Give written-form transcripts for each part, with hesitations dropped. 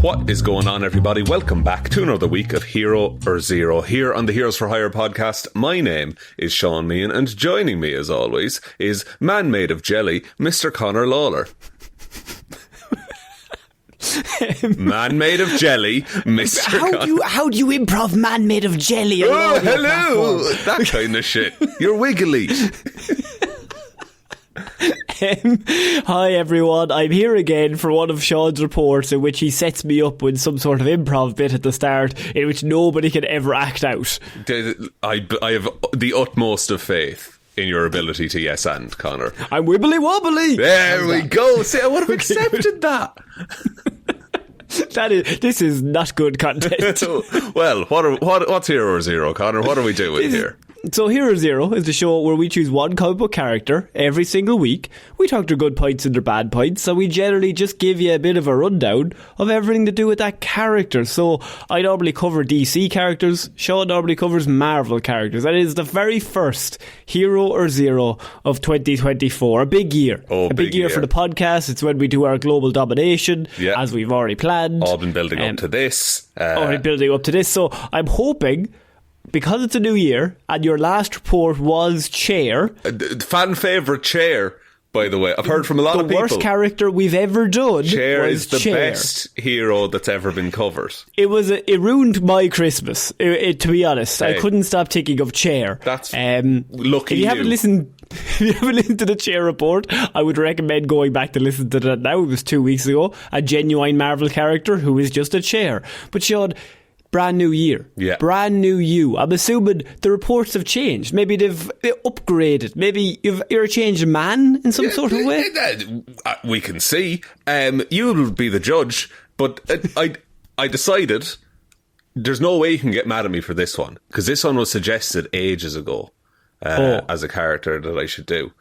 What is going on, everybody? Welcome back to another week of Hero or Zero here on the Heroes for Hire podcast. My name is Shaun Meehan, and joining me, as always, is man made of jelly, Mr. Conor Lawler. Man made of jelly, Mr. How do you improv man made of jelly? Oh, hello! That kind of shit. You're wiggly. Hi everyone, I'm here again for one of Shaun's reports in which he sets me up with some sort of improv bit at the start in which nobody can ever act out. I have the utmost of faith in your ability to yes and, Conor. I'm wibbly wobbly. There we go. See, I would have accepted that. This is not good content. Well, what's Hero or Zero, Conor? What are we doing here? So Hero Zero is the show where we choose one comic book character every single week. We talk their good points and their bad points, so we generally just give you a bit of a rundown of everything to do with that character. So I normally cover DC characters, Shaun normally covers Marvel characters. That is the very first Hero or Zero of 2024. A big year. A big year for the podcast. It's when we do our global domination, as we've already planned. All been building up to this. Already building up to this. So I'm hoping, because it's a new year and your last report was Chair, fan favourite Chair, by the way. I've heard from a lot of people. The worst character we've ever done. Chair is the best hero that's ever been covered. It ruined my Christmas, to be honest. Hey, I couldn't stop thinking of Chair. That's lucky. If you haven't listened to the Chair report, I would recommend going back to listen to that now. It was 2 weeks ago. A genuine Marvel character who is just a Chair. But Shaun, brand new year. Yeah. Brand new you. I'm assuming the reports have changed. Maybe they've upgraded. Maybe you're a changed man in some sort of way. We can see. You'll be the judge. But I decided there's no way you can get mad at me for this one, because this one was suggested ages ago as a character that I should do.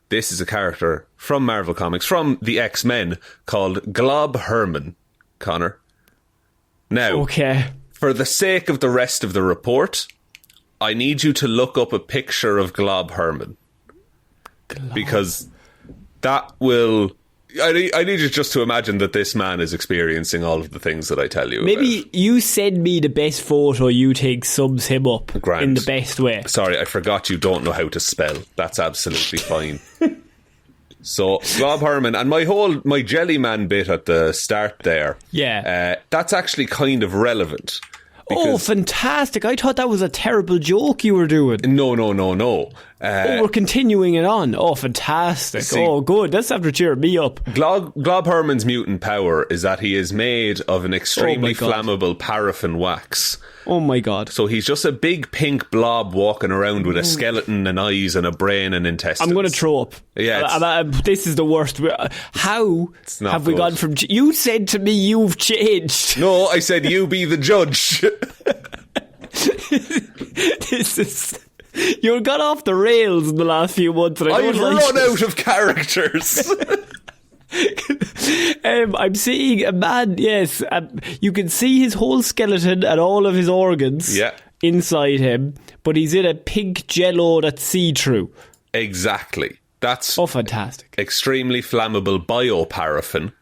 This is a character from Marvel Comics, from the X-Men, called Glob Herman, Conor. Now, for the sake of the rest of the report, I need you to look up a picture of Glob Herman. Because that will... I need you just to imagine that this man is experiencing all of the things that I tell you Maybe about. You send me the best photo you think sums him up in the best way. Sorry, I forgot you don't know how to spell. That's absolutely fine. So, Glob Herman, and my Jellyman bit at the start there, that's actually kind of relevant. Oh, fantastic. I thought that was a terrible joke you were doing. No. We're continuing it on. Oh, fantastic. Good. That's after cheering me up. Glob Herman's mutant power is that he is made of an extremely flammable paraffin wax. Oh my God. So he's just a big pink blob walking around with a skeleton and eyes and a brain and intestines. I'm going to throw up. Yeah, this is the worst. How have we gone from... You said to me you've changed. No, I said you be the judge. This is... You've got off the rails in the last few months. And I've run out of characters. I'm seeing a man, yes. You can see his whole skeleton and all of his organs inside him, but he's in a pink jello that's see-through. Exactly. That's fantastic. Extremely flammable bioparaffin.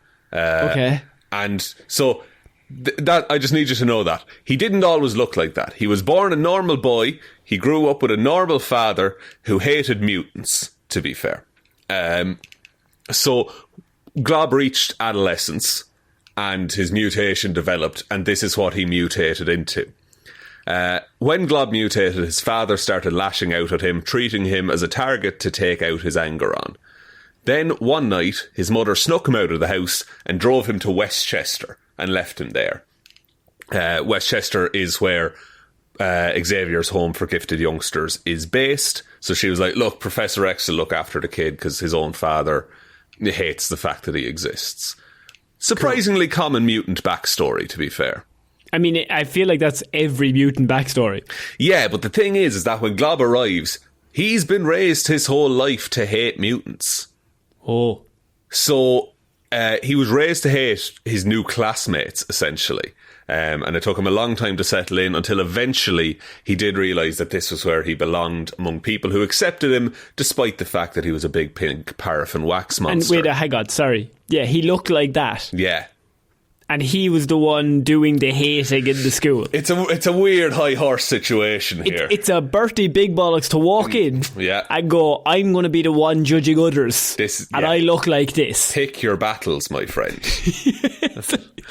And so that I just need you to know that. He didn't always look like that. He was born a normal boy. He grew up with a normal father who hated mutants, to be fair. So... Glob reached adolescence and his mutation developed, and this is what he mutated into. When Glob mutated, his father started lashing out at him, treating him as a target to take out his anger on. Then, one night, his mother snuck him out of the house and drove him to Westchester and left him there. Westchester is where Xavier's Home for Gifted Youngsters is based. So she was like, look, Professor X will look after the kid because his own father hates the fact that he exists. Surprisingly common mutant backstory, to be fair. I mean, I feel like that's every mutant backstory. Yeah, but the thing is that when Glob arrives, he's been raised his whole life to hate mutants. Oh. So he was raised to hate his new classmates, essentially. And it took him a long time to settle in until eventually he did realise that this was where he belonged among people who accepted him despite the fact that he was a big pink paraffin wax monster. And wait, hang on, sorry. Yeah, he looked like that. Yeah. and he was the one doing the hating in the school. It's a weird high horse situation here. It's a Bertie Big Bollocks to walk in and go, I'm going to be the one judging others, and I look like this. Pick your battles, my friend.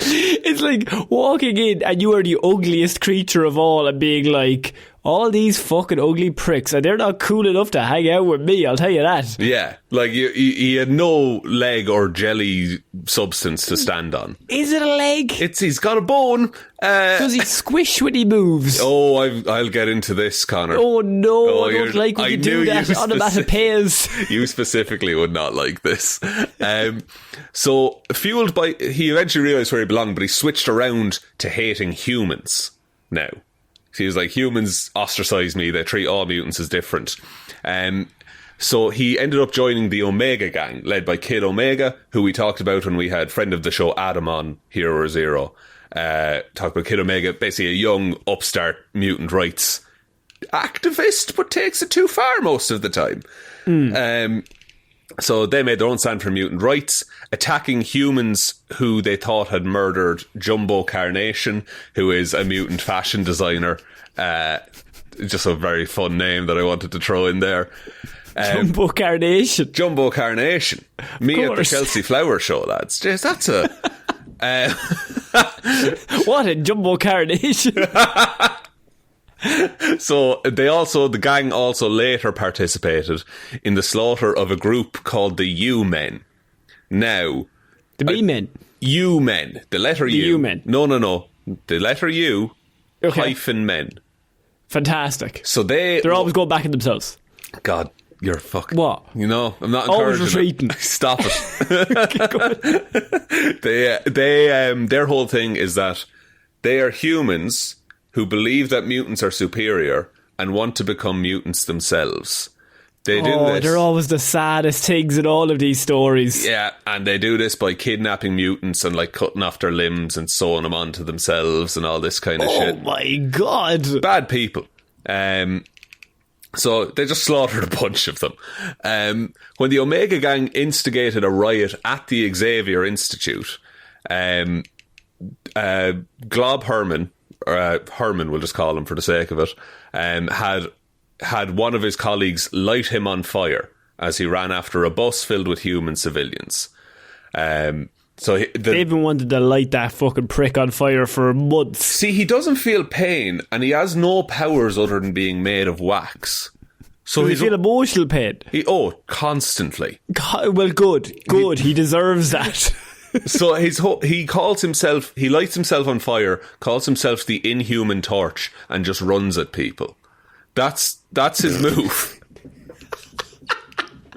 It's like walking in and you are the ugliest creature of all and being like, all these fucking ugly pricks, and they're not cool enough to hang out with me, I'll tell you that. Yeah, like he had no leg or jelly substance to stand on. Is it a leg? He's got a bone. Does he squish when he moves? Oh, I'll get into this, Connor. Oh no, I don't like when you do that onomatopoeias. You specifically would not like this. So, fueled by... He eventually realised where he belonged, but he switched around to hating humans now. He was like, humans ostracise me, they treat all mutants as different. So he ended up joining the Omega gang, led by Kid Omega, who we talked about when we had friend of the show Adam on Hero or Zero. Talked about Kid Omega, basically a young upstart mutant rights activist, but takes it too far most of the time. So they made their own stand for mutant rights, attacking humans who they thought had murdered Jumbo Carnation, who is a mutant fashion designer. Just a very fun name that I wanted to throw in there. Jumbo Carnation. Jumbo Carnation. Me at the Chelsea Flower Show, lads. Jeez, that's a... What a Jumbo Carnation. So the gang also later participated in the slaughter of a group called the U-Men. Now, the B-Men. U-Men. The letter U. The U-Men. No. The letter U hyphen men. Fantastic. So they're always going back at themselves. God, you're fucking... What? You know, I'm not always encouraging retreating. it. Stop it. Their whole thing is that they are humans who believe that mutants are superior and want to become mutants themselves. They do this. They're always the saddest things in all of these stories. Yeah, and they do this by kidnapping mutants and like cutting off their limbs and sewing them onto themselves and all this kind of shit. Oh my god. Bad people. So they just slaughtered a bunch of them. When the Omega gang instigated a riot at the Xavier Institute, Glob Herman, Herman we'll just call him for the sake of it, had one of his colleagues light him on fire as he ran after a bus filled with human civilians. They've been wanting to light that fucking prick on fire for months. See, he doesn't feel pain, and he has no powers other than being made of wax. So he feel emotional pain? Constantly. God, well, good. He deserves that. So he lights himself on fire, calls himself the Inhuman Torch, and just runs at people. That's his move.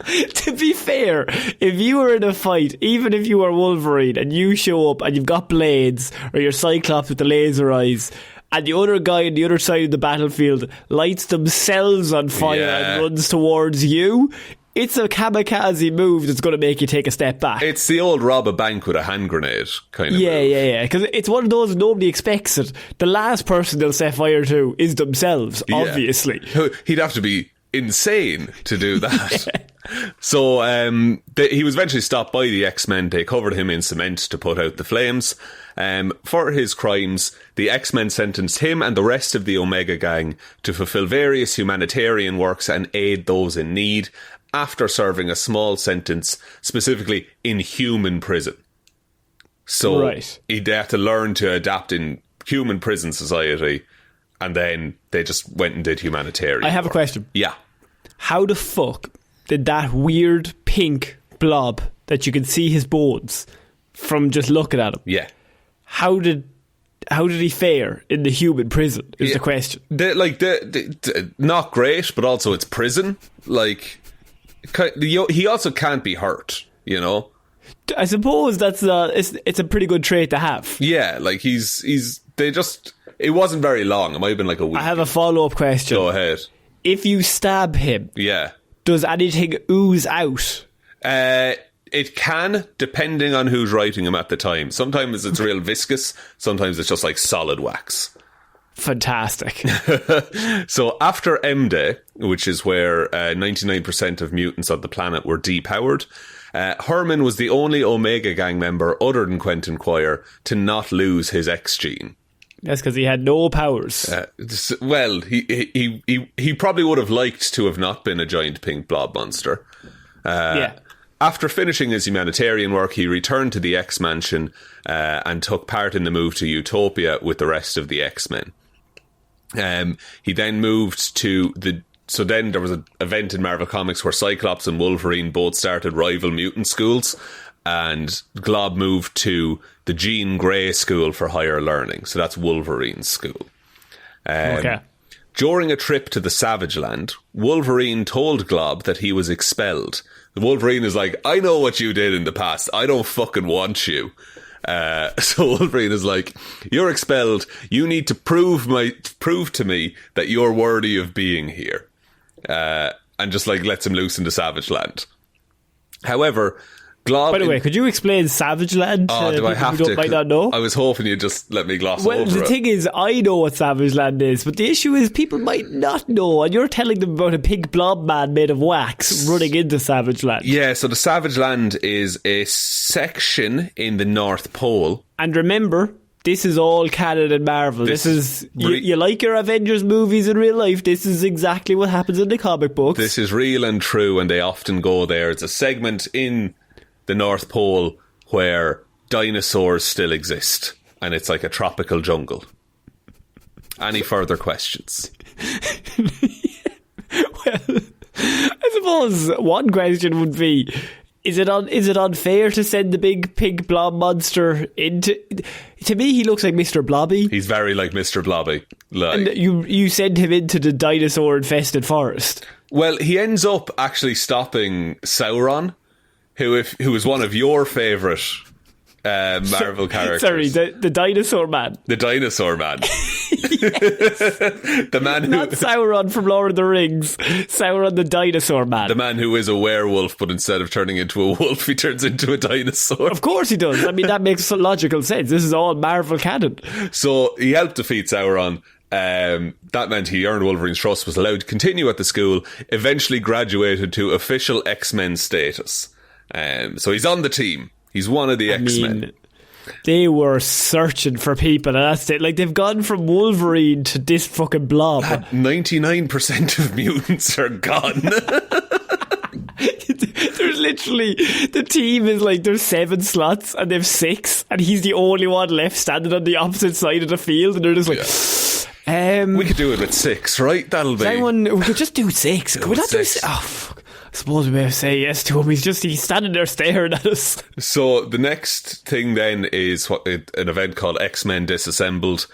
To be fair, if you were in a fight, even if you are Wolverine and you show up and you've got blades, or you're Cyclops with the laser eyes, and the other guy on the other side of the battlefield lights themselves on fire and runs towards you, it's a kamikaze move that's going to make you take a step back. It's the old rob a bank with a hand grenade kind of move. Yeah. Because it's one of those nobody expects it. The last person they'll set fire to is themselves, obviously. He'd have to be insane to do that. So he was eventually stopped by the X-Men. They covered him in cement to put out the flames. For his crimes, the X-Men sentenced him and the rest of the Omega gang to fulfill various humanitarian works and aid those in need, after serving a small sentence, specifically in human prison. So he had to learn to adapt in human prison society, and then they just went and did humanitarian I have work. A question. Yeah. How the fuck did that weird pink blob that you can see his bones from just looking at him? Yeah. How did he fare in the human prison is the question. Not great, but also it's prison. Like... He also can't be hurt, you know. I suppose that's it's a pretty good trait to have. Yeah, like it wasn't very long. It might have been like a week. I have a follow-up question. Go ahead. If you stab him, does anything ooze out? It can, depending on who's writing him at the time. Sometimes it's real viscous. Sometimes it's just like solid wax. Fantastic. So after M-Day, which is where 99% of mutants on the planet were depowered, Herman was the only Omega Gang member other than Quentin Quire to not lose his X gene. That's because he had no powers. Well, he probably would have liked to have not been a giant pink blob monster. Yeah. After finishing his humanitarian work, he returned to the X-Mansion and took part in the move to Utopia with the rest of the X-Men. He then moved to So then there was an event in Marvel Comics where Cyclops and Wolverine both started rival mutant schools, and Glob moved to the Jean Grey School for Higher Learning. So that's Wolverine's school. Okay. During a trip to the Savage Land, Wolverine told Glob that he was expelled. Wolverine is like, I know what you did in the past. I don't fucking want you. So Wolverine is like, you're expelled. You need to prove to me that you're worthy of being here. And just like lets him loose into Savage Land. However, Glob... By the way, could you explain Savage Land? Do I have to? Might not know? I was hoping you'd just let me gloss over it. Well, the thing is, I know what Savage Land is, but the issue is people might not know, and you're telling them about a pink blob man made of wax running into Savage Land. Yeah, so the Savage Land is a section in the North Pole. And remember, this is all canon and Marvel. This is... You like your Avengers movies in real life, this is exactly what happens in the comic books. This is real and true, and they often go there. It's a segment in the North Pole where dinosaurs still exist, and it's like a tropical jungle. Any further questions? Well, I suppose one question would be, is it unfair to send the big pink blob monster into... To me, he looks like Mr. Blobby. He's very like Mr. Blobby. And you send him into the dinosaur-infested forest. Well, he ends up actually stopping Sauron, who is one of your favourite Marvel characters. Sorry, the dinosaur man. The dinosaur man. The man who... Not Sauron from Lord of the Rings. Sauron the dinosaur man. The man who is a werewolf, but instead of turning into a wolf, he turns into a dinosaur. Of course he does. I mean, that makes logical sense. This is all Marvel canon. So he helped defeat Sauron. That meant he earned Wolverine's trust, was allowed to continue at the school, eventually graduated to official X-Men status. So he's on the team. He's one of the X-Men. Mean, they were searching for people, and that's it. Like, they've gone from Wolverine to this fucking blob. 99% of mutants are gone. There's literally... The team is like, there's 7 slots, and they've 6, and he's the only one left standing on the opposite side of the field, and they're just like... Yeah. We could do it with 6, right? That'll be... We could just do 6. Could we not do 6? Oh, fuck. I suppose we may say yes to him. He's standing there staring at us. So the next thing then is an event called X-Men Disassembled.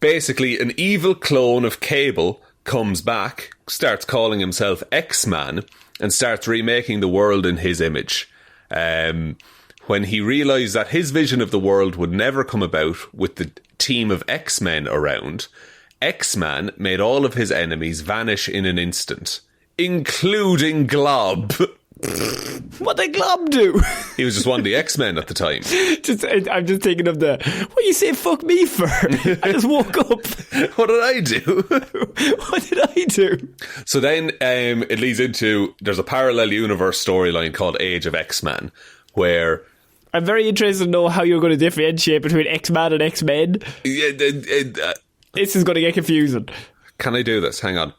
Basically, an evil clone of Cable comes back, starts calling himself X-Man, and starts remaking the world in his image. When he realised that his vision of the world would never come about with the team of X-Men around, X-Man made all of his enemies vanish in an instant, including Glob. What did Glob do? He was just one of the X-Men at the time. I'm just thinking of what you say fuck me for? I just woke up. What did I do? What did I do? So then it leads into, there's a parallel universe storyline called Age of X-Man, where... I'm very interested to know how you're going to differentiate between X-Man and X-Men. This is going to get confusing. Can I do this? Hang on.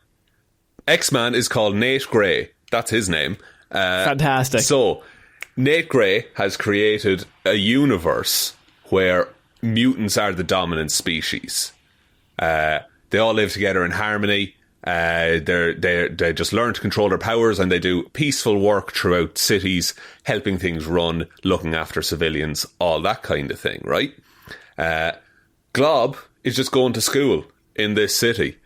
X-Man is called Nate Gray. That's his name. Fantastic. So, Nate Gray has created a universe where mutants are the dominant species. They all live together in harmony. They just learn to control their powers, and they do peaceful work throughout cities, helping things run, looking after civilians, all that kind of thing, right? Glob is just going to school in this city.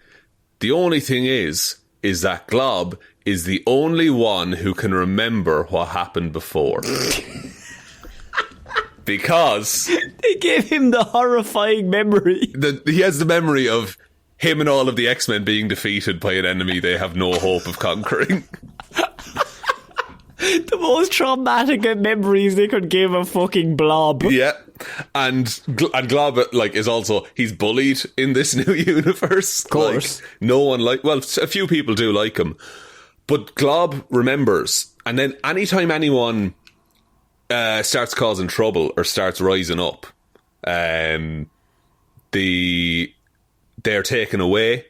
The only thing is that Glob is the only one who can remember what happened before. Because they gave him the horrifying memory. He has the memory of him and all of the X-Men being defeated by an enemy they have no hope of conquering. The most traumatic memories they could give a fucking blob. Yeah. And Glob, like, is also, he's bullied in this new universe. Of course. Like, no one a few people do like him. But Glob remembers, and then anytime anyone starts causing trouble or starts rising up, they're taken away,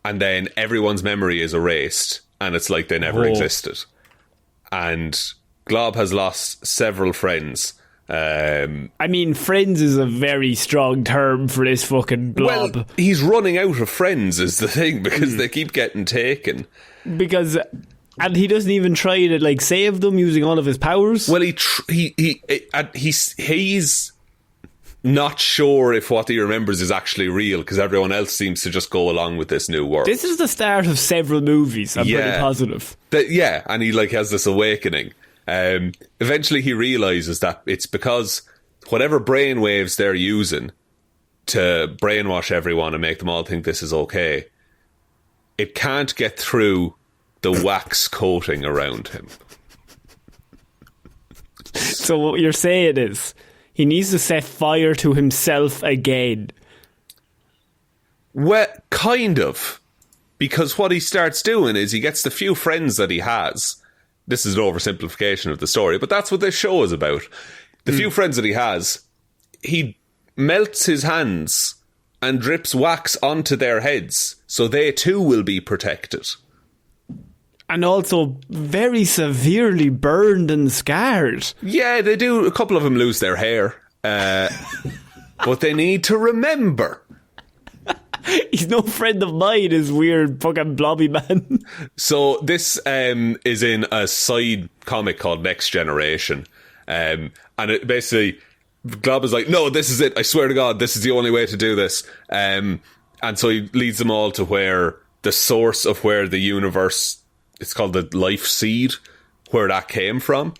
and then everyone's memory is erased, and it's like they never existed. And Glob has lost several friends. I mean, friends is a very strong term for this fucking blob. Well, he's running out of friends is the thing, because they keep getting taken. And he doesn't even try to, like, save them using all of his powers. Well, he's not sure if what he remembers is actually real, because everyone else seems to just go along with this new world. This is the start of several movies. I'm pretty positive. And he like has this awakening. Eventually he realises that it's because whatever brainwaves they're using to brainwash everyone and make them all think this is okay, it can't get through the wax coating around him. So what you're saying is he needs to set fire to himself again. Well, kind of. Because what he starts doing is he gets the few friends that he has. This is an oversimplification of the story, but that's what this show is about. The few friends that he has, he melts his hands and drips wax onto their heads, so they too will be protected. And also very severely burned and scarred. Yeah, they do. A couple of them lose their hair. But they need to remember. He's no friend of mine, this weird fucking blobby man. So this is in a side comic called Next Generation. And it basically, Glob is like, no, this is it. I swear to God, this is the only way to do this. And so he leads them all to where the source of where the universe, it's called the life seed, where that came from.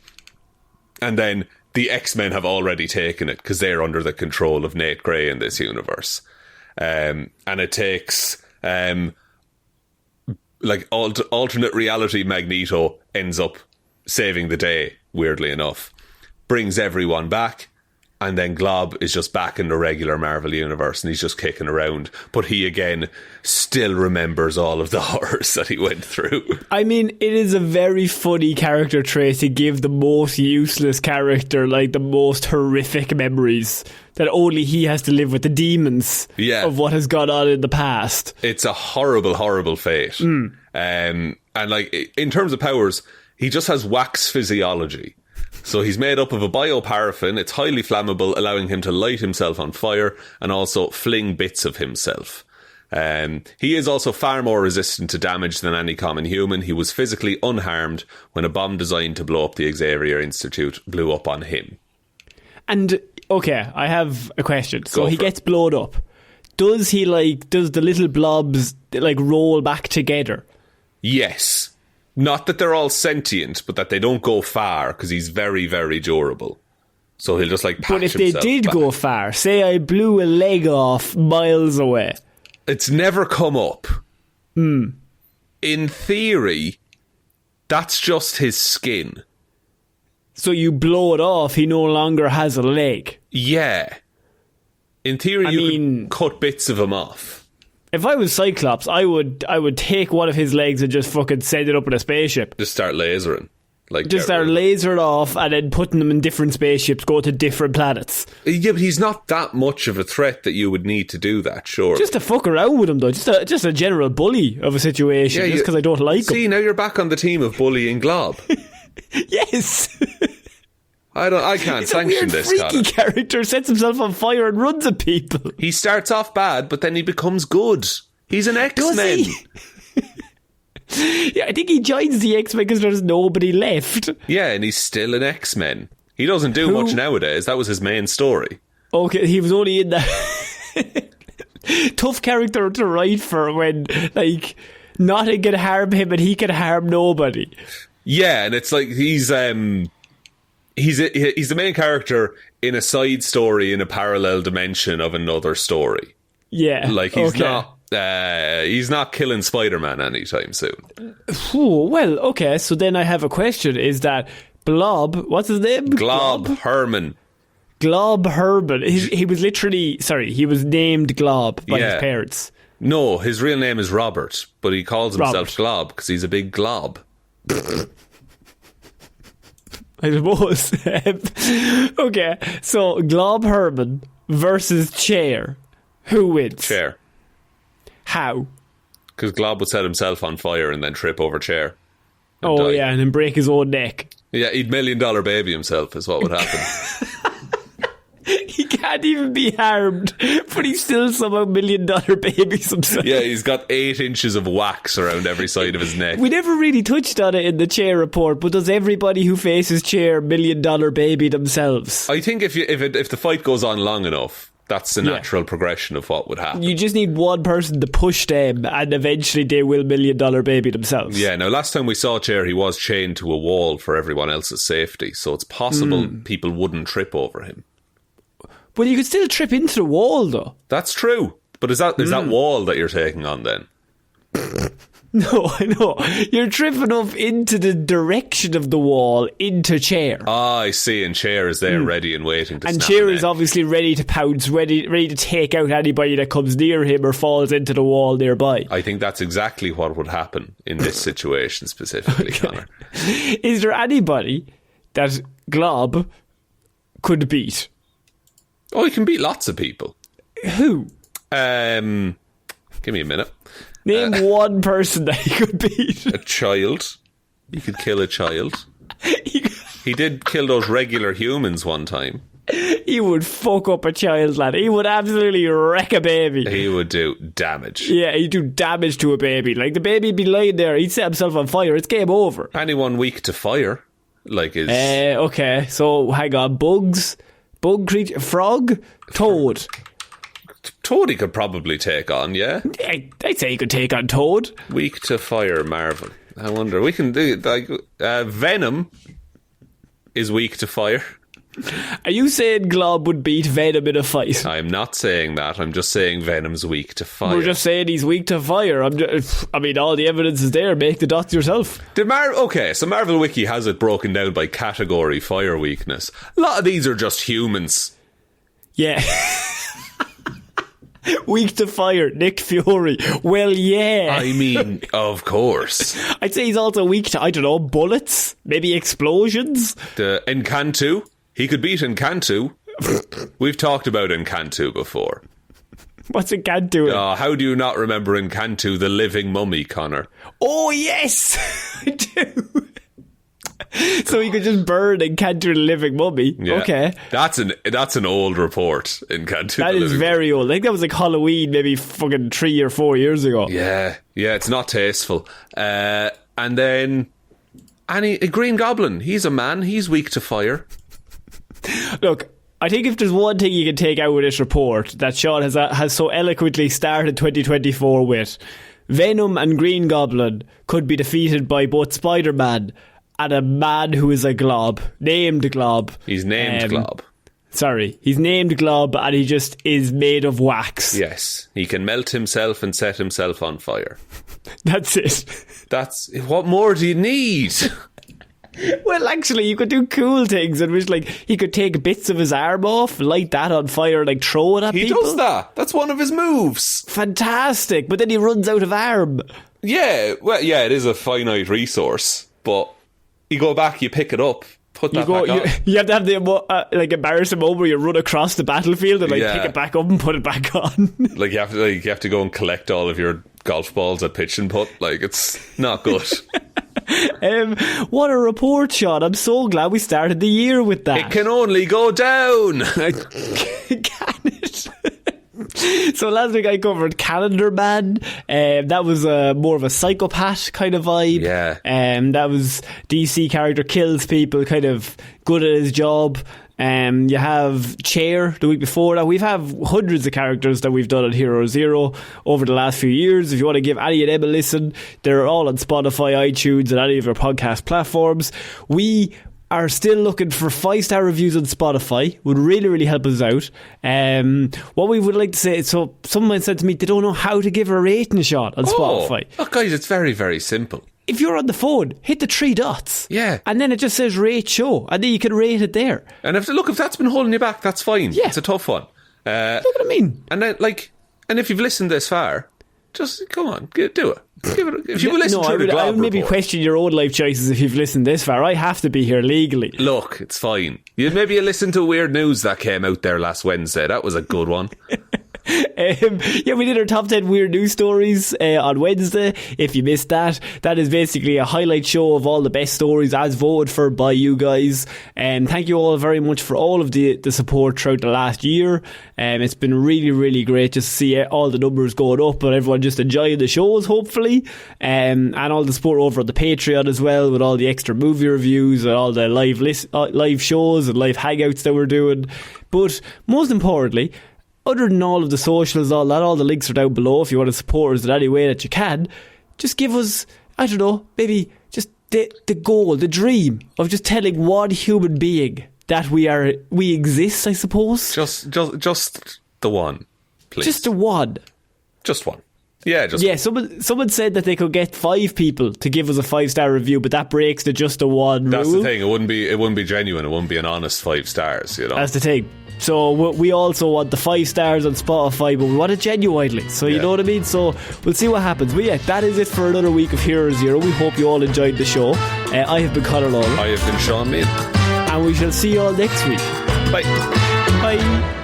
And then the X-Men have already taken it because they're under the control of Nate Gray in this universe. And it takes like alternate reality Magneto ends up saving the day, weirdly enough, brings everyone back, and then Glob is just back in the regular Marvel universe and he's just kicking around, but he again still remembers all of the horrors that he went through. I mean, it is a very funny character trait to give the most useless character like the most horrific memories that only he has to live with, the demons of what has gone on in the past. It's a horrible, horrible fate. And like, in terms of powers, he just has wax physiology. So he's made up of a bioparaffin. It's highly flammable, allowing him to light himself on fire and also fling bits of himself. He is also far more resistant to damage than any common human. He was physically unharmed when a bomb designed to blow up the Xavier Institute blew up on him. And, okay, I have a question. So he gets blown up. Does the little blobs, like, roll back together? Yes. Not that they're all sentient, but that they don't go far, because he's very, very durable. So he'll just, like, patch himself. But if they did go far, say I blew a leg off miles away. It's never come up. In theory, that's just his skin. So you blow it off, he no longer has a leg. Yeah. In theory, you can cut bits of him off. If I was Cyclops, I would take one of his legs and just fucking send it up in a spaceship. Just start lasering. Just start lasering off and then putting them in different spaceships, go to different planets. Yeah, but he's not that much of a threat that you would need to do that, sure. Just to fuck around with him, though. Just a general bully of a situation, just because I don't like him. See, now you're back on the team of bullying Glob. Yes! I can't sanction this, He's a weird, freaky character, sets himself on fire and runs at people. He starts off bad, but then he becomes good. He's an X-Men. Yeah, I think he joins the X-Men because there's nobody left. Yeah, and he's still an X-Men. He doesn't do much nowadays. That was his main story. Okay, he was only in that. Tough character to write for when, like, nothing can harm him and he can harm nobody. Yeah, and it's like he's the main character in a side story in a parallel dimension of another story. Yeah, like he's not He's not killing Spider-Man anytime soon. Ooh, well, okay, so then I have a question. Is that Glob, what's his name? Glob Herman. Glob Herman. He was literally, he was named Glob by his parents. No, his real name is Robert, but he calls himself Glob because he's a big glob. I suppose. Okay, so Glob Herman versus Chair. Who wins? Chair. How? Because Glob would set himself on fire and then trip over Chair. Oh, die. Yeah, and then break his own neck. Yeah, he'd $1 million baby himself is what would happen. He can't even be harmed, but he still somehow $1 million babies himself. Yeah, he's got 8 inches of wax around every side of his neck. We never really touched on it in the Chair report, but does everybody who faces Chair $1 million baby themselves? I think if the fight goes on long enough, that's the natural progression of what would happen. You just need one person to push them, and eventually they will $1 million baby themselves. Yeah, now last time we saw Chair, he was chained to a wall for everyone else's safety, so it's possible people wouldn't trip over him. But you could still trip into the wall, though. That's true. But is that wall that you're taking on then? No, I know. You're tripping up into the direction of the wall, into Chair. Ah, I see. And Chair is there ready and waiting to snap. And Chair is obviously ready to pounce, ready to take out anybody that comes near him or falls into the wall nearby. I think that's exactly what would happen in this situation specifically, Conor. Is there anybody that Glob could beat? Oh, he can beat lots of people. Who? Give me a minute. Name one person that he could beat. A child. He could kill a child. He did kill those regular humans one time. He would fuck up a child, lad. He would absolutely wreck a baby. He would do damage. Yeah, he'd do damage to a baby. Like, the baby'd be lying there, he'd set himself on fire. It's game over. Anyone weak to fire, like is... Okay, so hang on. Bugs... Bug creature, frog, toad. Toad he could probably take on, yeah? I'd say he could take on Toad. Weak to fire, Marvel. I wonder, we can do, like, Venom is weak to fire. Are you saying Glob would beat Venom in a fight? I'm not saying that, I'm just saying Venom's weak to fire. We're just saying he's weak to fire. I mean, all the evidence is there, make the dots yourself. Okay, so Marvel Wiki has it broken down by category, fire weakness. A lot of these are just humans. Yeah. Weak to fire, Nick Fury. Well, yeah. I mean, of course. I'd say he's also weak to, I don't know, bullets, maybe explosions. The Encanto. He could beat Encanto. We've talked about Encanto before. What's Encanto? How do you not remember Encanto, the living mummy, Conor? Oh, yes! I do. So he could just burn Encanto, the living mummy. Yeah. Okay. That's an old report, Encanto. That is very old. I think that was like Halloween maybe fucking 3 or 4 years ago. Yeah, it's not tasteful. And then Green Goblin, he's a man, he's weak to fire. Look, I think if there's one thing you can take out with this report that Shaun has so eloquently started 2024 with, Venom and Green Goblin could be defeated by both Spider-Man and a man who is a glob, named Glob. He's named Glob. Sorry, he's named Glob and he just is made of wax. Yes, he can melt himself and set himself on fire. That's it. What more do you need? Well, actually, you could do cool things in which, like, he could take bits of his arm off, light that on fire, like, throw it at people. He does that. That's one of his moves. Fantastic. But then he runs out of arm. Yeah, well, yeah, it is a finite resource. But you go back, you pick it up, put that back on. You have to have the, embarrassing moment where you run across the battlefield and, pick it back up and put it back on. Like, you have to go and collect all of your golf balls at pitch and putt. Like, it's not good. What a report, Shaun. I'm so glad we started the year with that. It can only go down. Can it? So last week I covered Calendar Man. That was more of a psychopath kind of vibe. Yeah. That was DC character kills people, kind of good at his job. You have Chair the week before that. We've have hundreds of characters that we've done at Hero Zero over the last few years. If you want to give any of them a listen, they're all on Spotify, iTunes and any of your podcast platforms. We are still looking for 5-star reviews on Spotify, would really, really help us out. What we would like to say, so someone said to me they don't know how to give a rating shot on Spotify. Oh, guys, it's very, very simple. If you're on the phone, hit the 3 dots. Yeah. And then it just says rate show. And then you can rate it there. And if that's been holding you back, that's fine. Yeah. It's a tough one. Look what I mean. And then, and if you've listened this far, just come on, do it. Give it. If you listen to the Glob I would maybe report, question your own life choices if you've listened this far. I have to be here legally. Look, it's fine. Maybe you listened to weird news that came out there last Wednesday. That was a good one. We did our top 10 weird news stories on Wednesday. If you missed that, that is basically a highlight show of all the best stories as voted for by you guys. And thank you all very much for all of the support throughout the last year. It's been really, really great just to see all the numbers going up and everyone just enjoying the shows, hopefully. And all the support over at the Patreon as well, with all the extra movie reviews and all the live shows and live hangouts that we're doing. But most importantly, other than all of the socials, all the links are down below if you want to support us in any way that you can. Just give us, I don't know, maybe just the goal, the dream of just telling one human being that we exist, I suppose. Just the one, please. Just the one. Just one. Yeah, just one. Someone said that they could get 5 people to give us a 5-star review, but that breaks the just the one rule. That's the thing. It wouldn't be genuine. It wouldn't be an honest 5 stars. That's the thing. So we also want the 5 stars on Spotify, but we want it genuinely. So you know what I mean? So we'll see what happens. But yeah, that is it for another week of Hero Zero. We hope you all enjoyed the show. I have been Conor Lorraine. I have been Shaun Mead. And we shall see you all next week. Bye. Bye.